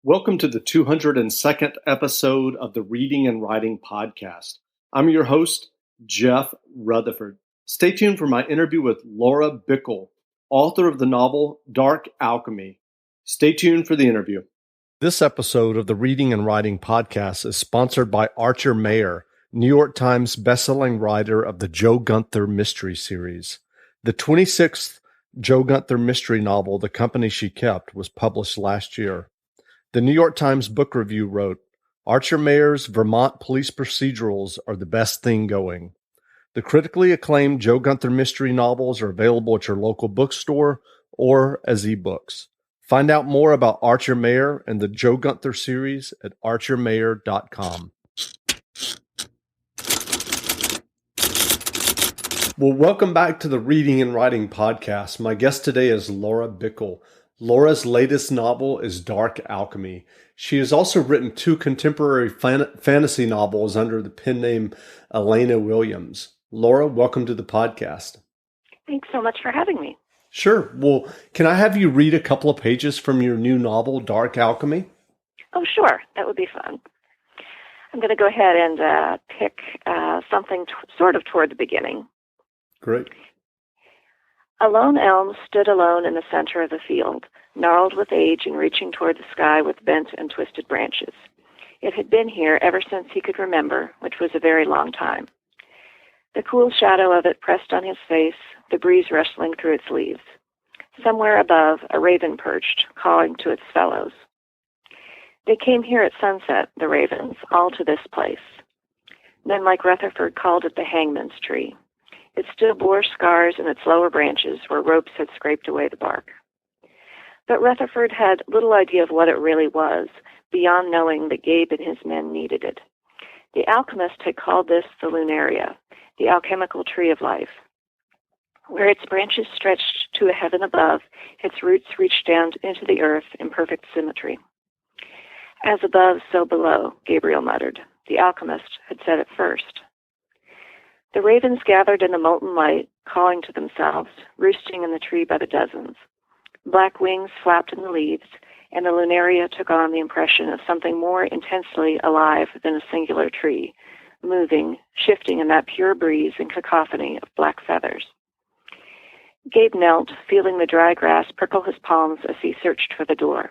Welcome to the 202nd episode of the Reading and Writing Podcast. I'm your host, Jeff Rutherford. Stay tuned for my interview with Laura Bickle, author of the novel Dark Alchemy. Stay tuned for the interview. This episode of the Reading and Writing Podcast is sponsored by Archer Mayer, New York Times bestselling writer of the Joe Gunther Mystery Series. The 26th Joe Gunther mystery novel, The Company She Kept, was published last year. The New York Times Book Review wrote, Archer Mayer's Vermont police procedurals are the best thing going. The critically acclaimed Joe Gunther mystery novels are available at your local bookstore or as ebooks. Find out more about Archer Mayer and the Joe Gunther series at archermayer.com. Well, welcome back to the Reading and Writing Podcast. My guest today is Laura Bickle. Laura's latest novel is Dark Alchemy. She has also written two contemporary fantasy novels under the pen name Elena Williams. Laura, welcome to the podcast. Thanks so much for having me. Sure. Well, can I have you read a couple of pages from your new novel, Dark Alchemy? Oh, sure. That would be fun. I'm going to go ahead and pick something sort of toward the beginning. Great. A lone elm stood alone in the center of the field, gnarled with age and reaching toward the sky with bent and twisted branches. It had been here ever since he could remember, which was a very long time. The cool shadow of it pressed on his face, the breeze rustling through its leaves. Somewhere above, a raven perched, calling to its fellows. They came here at sunset, the ravens, all to this place. Men like Rutherford called it the hangman's tree. It still bore scars in its lower branches where ropes had scraped away the bark. But Rutherford had little idea of what it really was, beyond knowing that Gabe and his men needed it. The alchemist had called this the lunaria, the alchemical tree of life. Where its branches stretched to a heaven above, its roots reached down into the earth in perfect symmetry. As above, so below, Gabriel muttered. The alchemist had said it first. The ravens gathered in the molten light, calling to themselves, roosting in the tree by the dozens. Black wings flapped in the leaves, and the lunaria took on the impression of something more intensely alive than a singular tree, moving, shifting in that pure breeze and cacophony of black feathers. Gabe knelt, feeling the dry grass prickle his palms as he searched for the door.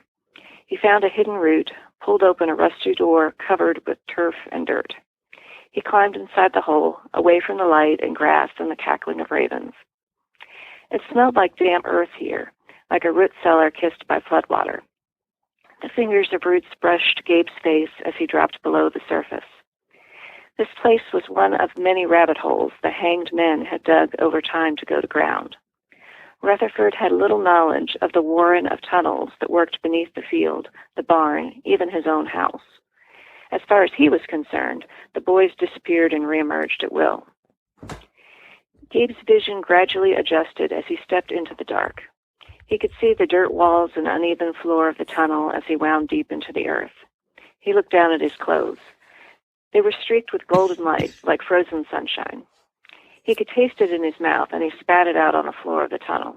He found a hidden root, pulled open a rusty door covered with turf and dirt. He climbed inside the hole, away from the light and grass and the cackling of ravens. It smelled like damp earth here, like a root cellar kissed by floodwater. The fingers of roots brushed Gabe's face as he dropped below the surface. This place was one of many rabbit holes the hanged men had dug over time to go to ground. Rutherford had little knowledge of the warren of tunnels that worked beneath the field, the barn, even his own house. As far as he was concerned, the boys disappeared and reemerged at will. Gabe's vision gradually adjusted as he stepped into the dark. He could see the dirt walls and uneven floor of the tunnel as he wound deep into the earth. He looked down at his clothes. They were streaked with golden light, like frozen sunshine. He could taste it in his mouth, and he spat it out on the floor of the tunnel.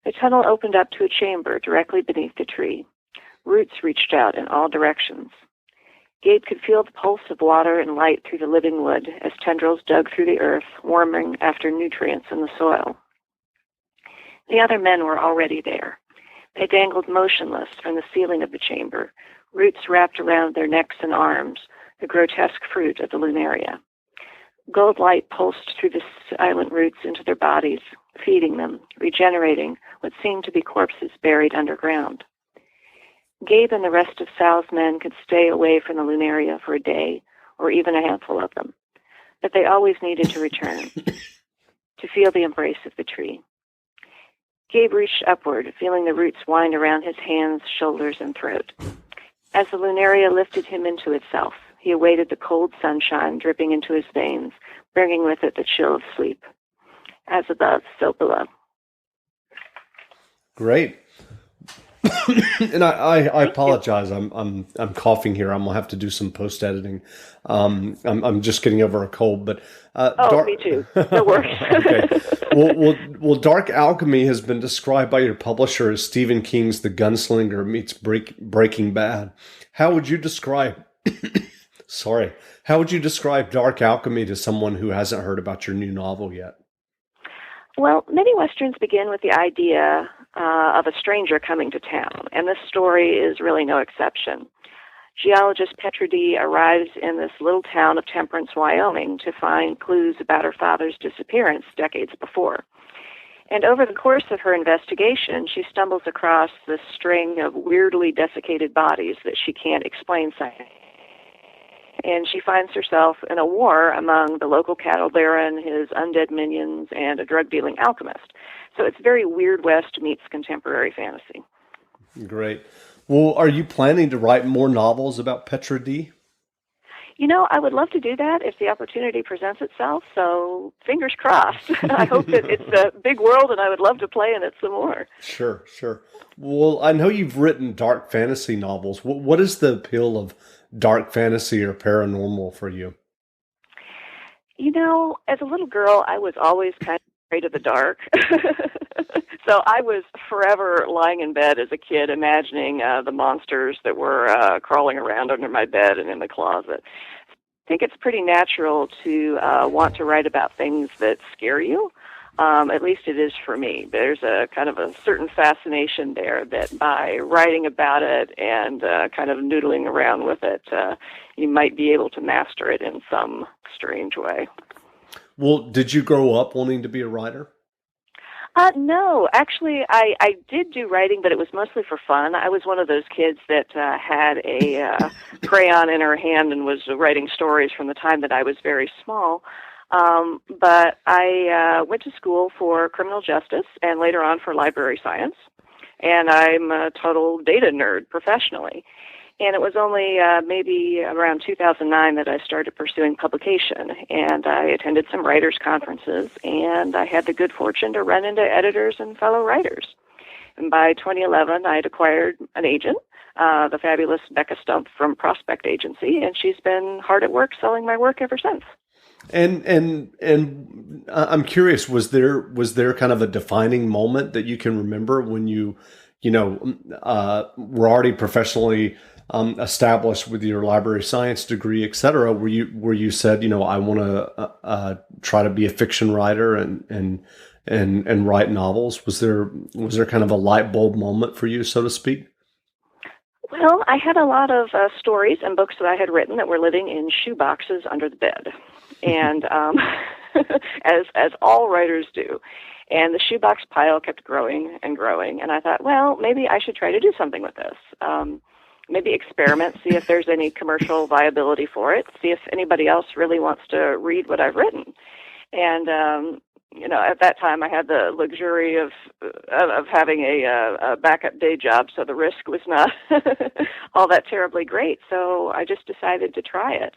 The tunnel opened up to a chamber directly beneath the tree. Roots reached out in all directions. Gabe could feel the pulse of water and light through the living wood as tendrils dug through the earth, warming after nutrients in the soil. The other men were already there. They dangled motionless from the ceiling of the chamber, roots wrapped around their necks and arms, the grotesque fruit of the lunaria. Gold light pulsed through the silent roots into their bodies, feeding them, regenerating what seemed to be corpses buried underground. Gabe and the rest of Sal's men could stay away from the lunaria for a day, or even a handful of them, but they always needed to return, to feel the embrace of the tree. Gabe reached upward, feeling the roots wind around his hands, shoulders, and throat. As the lunaria lifted him into itself, he awaited the cold sunshine dripping into his veins, bringing with it the chill of sleep. As above, so below. Great. And I apologize. I'm coughing here. I'm gonna have to do some post editing. I'm just getting over a cold, but me too. No worries. Okay. Well, Dark Alchemy has been described by your publisher as Stephen King's The Gunslinger meets Breaking Bad. How would you describe, sorry, how would you describe Dark Alchemy to someone who hasn't heard about your new novel yet? Well, many Westerns begin with the idea of a stranger coming to town, and this story is really no exception. Geologist Petra D. arrives in this little town of Temperance, Wyoming, to find clues about her father's disappearance decades before. And over the course of her investigation, she stumbles across this string of weirdly desiccated bodies that she can't explain scientifically. And she finds herself in a war among the local cattle baron, his undead minions, and a drug-dealing alchemist. So it's very Weird West meets contemporary fantasy. Great. Well, are you planning to write more novels about Petra D? I would love to do that if the opportunity presents itself, so fingers crossed. I hope that it's a big world, and I would love to play in it some more. Sure. Well, I know you've written dark fantasy novels. What is the appeal of dark fantasy or paranormal for you? As a little girl, I was always kind of afraid of the dark. So I was forever lying in bed as a kid imagining the monsters that were crawling around under my bed and in the closet. I think it's pretty natural to want to write about things that scare you. At least it is for me. There's a kind of a certain fascination there that by writing about it and kind of noodling around with it, you might be able to master it in some strange way. Well, did you grow up wanting to be a writer? No, actually, I did do writing, but it was mostly for fun. I was one of those kids that had a crayon in her hand and was writing stories from the time that I was very small. But I went to school for criminal justice and later on for library science. And I'm a total data nerd professionally. And it was only maybe around 2009 that I started pursuing publication. And I attended some writers' conferences, and I had the good fortune to run into editors and fellow writers. And by 2011, I had acquired an agent, the fabulous Becca Stump from Prospect Agency, and she's been hard at work selling my work ever since. And I'm curious, was there kind of a defining moment that you can remember when you were already professionally established with your library science degree, et cetera, where you said, I want to try to be a fiction writer and write novels? Was there kind of a light bulb moment for you, so to speak? Well, I had a lot of stories and books that I had written that were living in shoe boxes under the bed, and as all writers do. And the shoebox pile kept growing and growing, and I thought, well, maybe I should try to do something with this. Maybe experiment, see if there's any commercial viability for it, see if anybody else really wants to read what I've written. And, at that time I had the luxury of having a backup day job, so the risk was not all that terribly great. So I just decided to try it.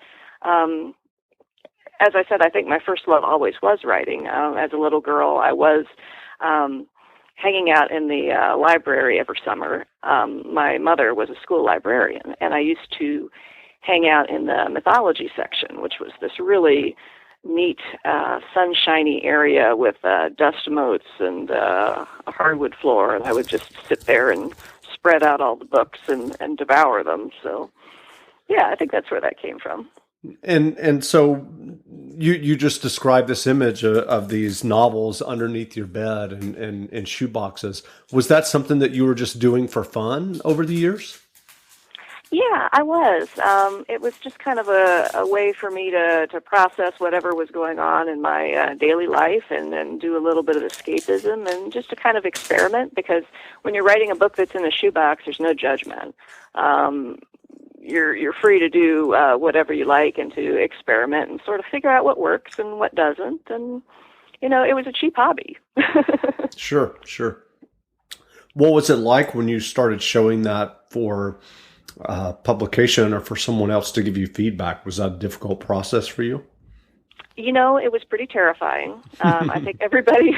As I said, I think my first love always was writing. As a little girl, I was hanging out in the library every summer. My mother was a school librarian, and I used to hang out in the mythology section, which was this really neat, sunshiny area with dust motes and a hardwood floor, and I would just sit there and spread out all the books and devour them. So, yeah, I think that's where that came from. And so you just described this image of these novels underneath your bed and shoe boxes. Was that something that you were just doing for fun over the years? Yeah, I was. It was just kind of a way for me to process whatever was going on in my daily life and do a little bit of escapism and just to kind of experiment, because when you're writing a book that's in a shoebox, there's no judgment. You're free to do whatever you like and to experiment and sort of figure out what works and what doesn't. And, it was a cheap hobby. Sure. What was it like when you started showing that for publication or for someone else to give you feedback? Was that a difficult process for you? It was pretty terrifying. I think everybody,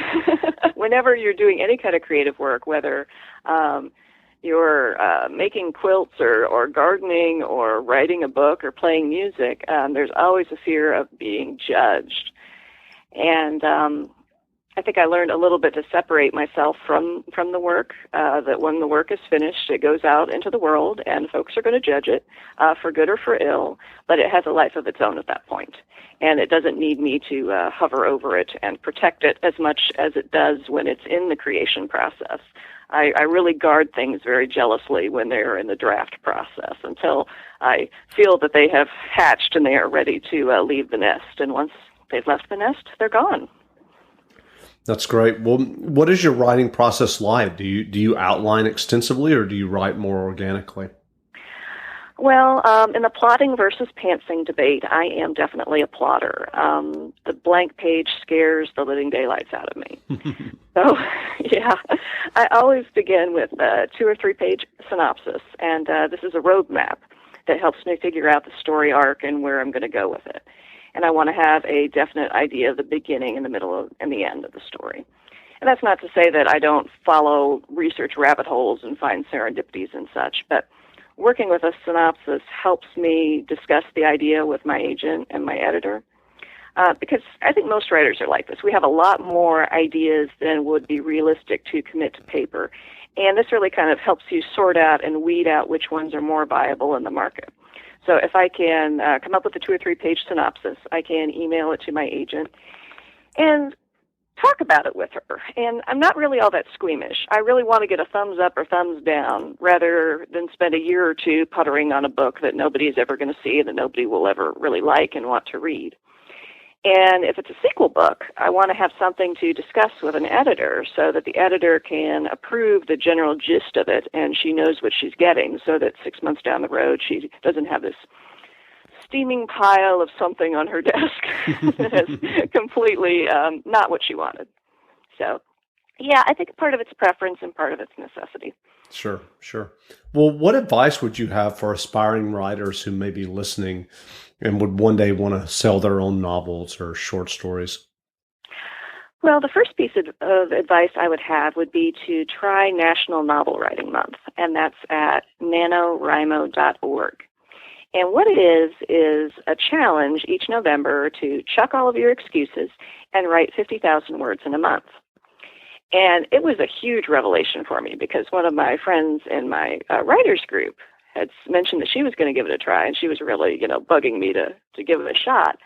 whenever you're doing any kind of creative work, whether you're making quilts or gardening or writing a book or playing music, there's always a fear of being judged. And I think I learned a little bit to separate myself from the work, that when the work is finished, it goes out into the world, and folks are going to judge it for good or for ill, but it has a life of its own at that point. And it doesn't need me to hover over it and protect it as much as it does when it's in the creation process. I really guard things very jealously when they're in the draft process until I feel that they have hatched and they are ready to leave the nest. And once they've left the nest, they're gone. That's great. Well, what is your writing process like? Do you outline extensively, or do you write more organically? Well, in the plotting versus pantsing debate, I am definitely a plotter. The blank page scares the living daylights out of me. So, yeah, I always begin with a 2 or 3 page synopsis, and this is a roadmap that helps me figure out the story arc and where I'm going to go with it. And I want to have a definite idea of the beginning and the middle and the end of the story. And that's not to say that I don't follow research rabbit holes and find serendipities and such, but working with a synopsis helps me discuss the idea with my agent and my editor, because I think most writers are like this. We have a lot more ideas than would be realistic to commit to paper, and this really kind of helps you sort out and weed out which ones are more viable in the market. So if I can come up with a 2 or 3 page synopsis, I can email it to my agent and talk about it with her. And I'm not really all that squeamish. I really want to get a thumbs up or thumbs down rather than spend a year or two puttering on a book that nobody's ever going to see and that nobody will ever really like and want to read. And if it's a sequel book, I want to have something to discuss with an editor so that the editor can approve the general gist of it and she knows what she's getting, so that 6 months down the road she doesn't have this steaming pile of something on her desk that is completely not what she wanted. So, yeah, I think part of it's preference and part of it's necessity. Sure. Well, what advice would you have for aspiring writers who may be listening and would one day want to sell their own novels or short stories? Well, the first piece of advice I would have would be to try National Novel Writing Month, and that's at nanowrimo.org. And what it is a challenge each November to chuck all of your excuses and write 50,000 words in a month. And it was a huge revelation for me because one of my friends in my writers group had mentioned that she was going to give it a try, and she was really, bugging me to give it a shot.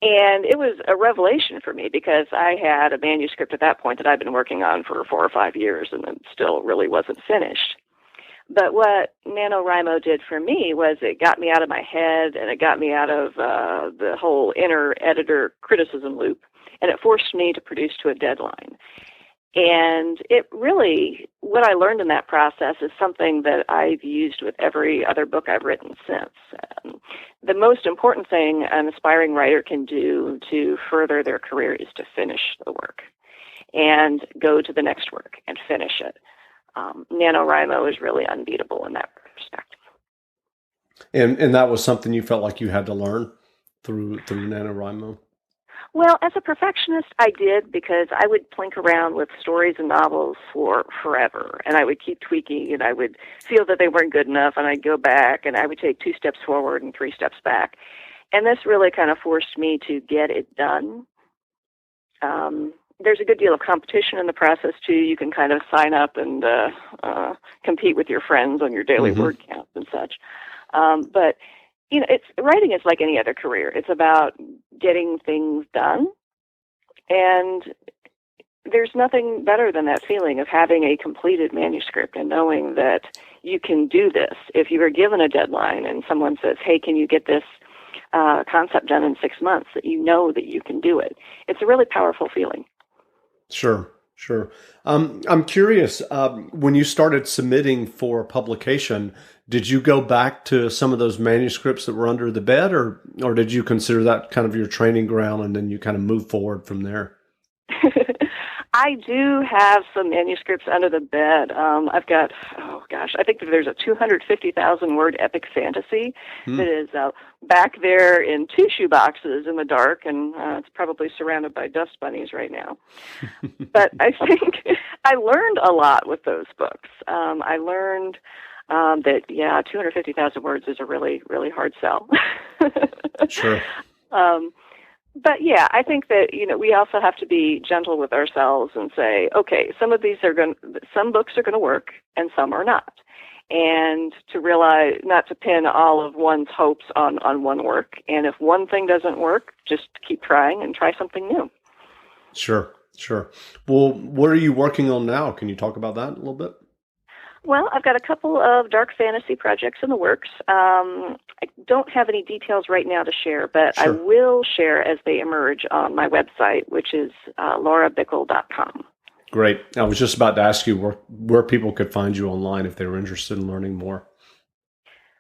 And it was a revelation for me because I had a manuscript at that point that I'd been working on for 4 or 5 years and it still really wasn't finished. But what NaNoWriMo did for me was it got me out of my head and it got me out of the whole inner editor criticism loop, and it forced me to produce to a deadline. And it really, what I learned in that process is something that I've used with every other book I've written since. The most important thing an aspiring writer can do to further their career is to finish the work and go to the next work and finish it. NaNoWriMo is really unbeatable in that respect. And that was something you felt like you had to learn through NaNoWriMo? Well, as a perfectionist, I did, because I would plink around with stories and novels for forever, and I would keep tweaking, and I would feel that they weren't good enough, and I'd go back, and I would take 2 steps forward and 3 steps back. And this really kind of forced me to get it done. There's a good deal of competition in the process, too. You can kind of sign up and compete with your friends on your daily word count and such. But writing is like any other career. It's about getting things done, and there's nothing better than that feeling of having a completed manuscript and knowing that you can do this. If you are given a deadline and someone says, hey, can you get this concept done in 6 months, that you know that you can do it. It's a really powerful feeling. Sure. I'm curious, when you started submitting for publication, did you go back to some of those manuscripts that were under the bed, or did you consider that kind of your training ground and then you kind of move forward from there? I do have some manuscripts under the bed. I've got, I think there's a 250,000 word epic fantasy that is back there in 2 shoeboxes in the dark, and it's probably surrounded by dust bunnies right now. But I think I learned a lot with those books. I learned that, 250,000 words is a really, really hard sell. Sure. But yeah, I think that, we also have to be gentle with ourselves and say, okay, some books are going to work and some are not. And to realize not to pin all of one's hopes on one work. And if one thing doesn't work, just keep trying and try something new. Sure. Well, what are you working on now? Can you talk about that a little bit? Well, I've got a couple of dark fantasy projects in the works. I don't have any details right now to share, but Sure. I will share as they emerge on my website, which is laurabickle.com. Great. I was just about to ask you where people could find you online if they were interested in learning more.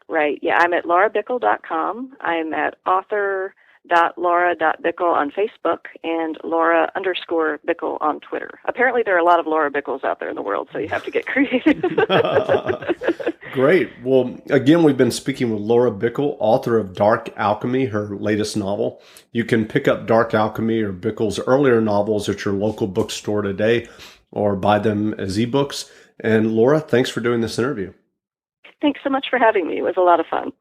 Right. Yeah, I'm at laurabickle.com. I'm at author.laura.bickle on Facebook and Laura_Bickle on Twitter. Apparently there are a lot of Laura Bickles out there in the world, so you have to get creative. Great. Well, again, we've been speaking with Laura Bickle, author of Dark Alchemy, her latest novel. You can pick up Dark Alchemy or Bickle's earlier novels at your local bookstore today or buy them as ebooks. And Laura, thanks for doing this interview. Thanks so much for having me. It was a lot of fun.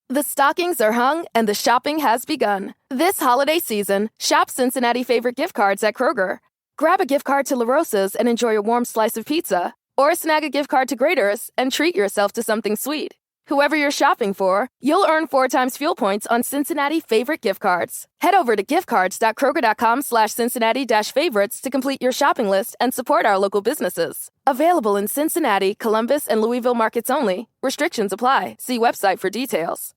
The stockings are hung and the shopping has begun. This holiday season, shop Cincinnati favorite gift cards at Kroger. Grab a gift card to La Rosa's and enjoy a warm slice of pizza. Or snag a gift card to Grater's and treat yourself to something sweet. Whoever you're shopping for, you'll earn 4 times fuel points on Cincinnati favorite gift cards. Head over to giftcards.kroger.com/Cincinnati-favorites to complete your shopping list and support our local businesses. Available in Cincinnati, Columbus, and Louisville markets only. Restrictions apply. See website for details.